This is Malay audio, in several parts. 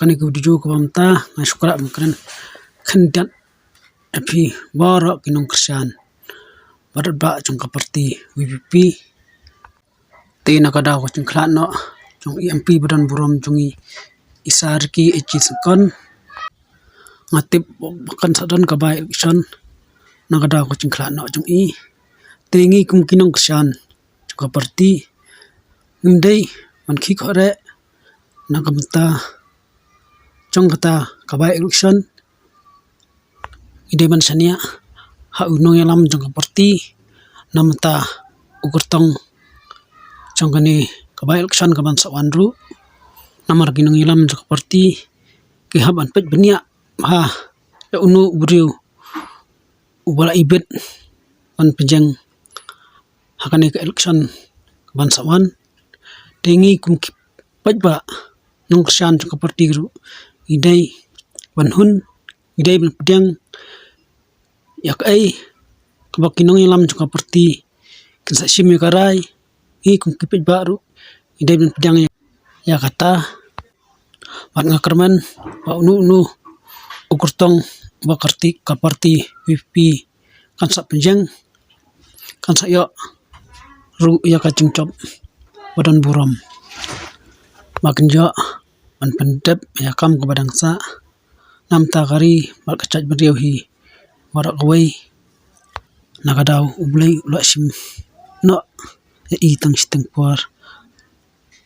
hakani ku duju ku bamta ngasukra mukran khandat api boro kinong Kristian badba chung kaparti VPP te nakada ko chung khlano chung MP badan burom chungi isarki echison ngatip bakan sadan kabai election nakada ko chung khlano chung I tengi kum kinong Kristian chung kaparti ngdei manki khore nakamta chong kata kabai election ide man sania ha unong yalam jong parti namta ukurtong chongani kabai election kaban sawanru namar ginong yalam jong parti ki haban pet benia ha ya unu buriu ubala ibet pan penjeng hakani ke election kaban sawan tengi kum pajba nong Kristian jong parti gru idai banhun idai pedang yak ai kabakinong yalam jong parti kinsa simi karai I kum kipit baru idai pedang ya kata wat ngakerman wa unu ukurtong bakarti kaparti VPP kansa penjeng kansa yo ru ya kacingcop badan buram makin jo an pendep ya kam ke badangsa nam takari bal kacat beriau hi warak kawai nakadau ublai ulak sim no I tang siteng puar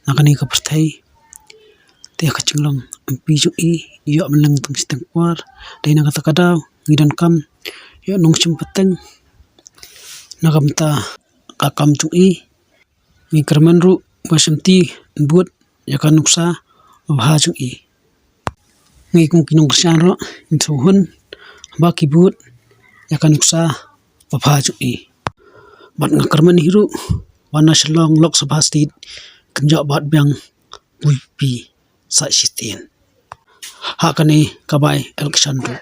nakani ka partai te kacinglong MP ju I yo menang tang siteng puar dai nakata kadau ngidan kam yo nong sim peteng nakamta kakam ju I mi kerman ru basemti buat ya kan nuksa bha ju I ngi kum kinong Kristian ro insuhun ba kibut ya kan nuksa bha ju I bat ngakerman hiru wana Shillong Lok Sabha State kenjak bat biang VPP sa sistien hakani kabai election ro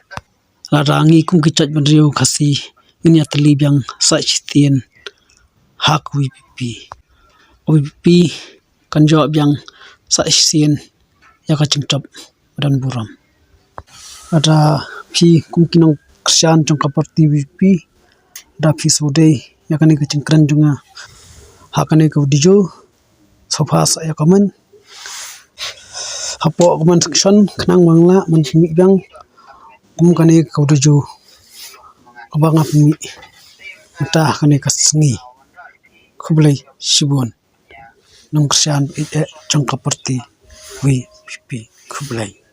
larangi kum kicat beriu khasi ini atli biang sa sistien hak VPP kanjak biang sa sistien ya kacingcap badan buram ada pi kum kinong Kristian jong kaparti VPP da pi sudai ya kani kacingkran junga hakani ka dijo sofa sa ya kaman hapo kaman section kenang mangla man simi biang kum kani ka dijo kabang apmi ta kani kasengi khublai sibon nong Kristian jong kaparti VPP khublai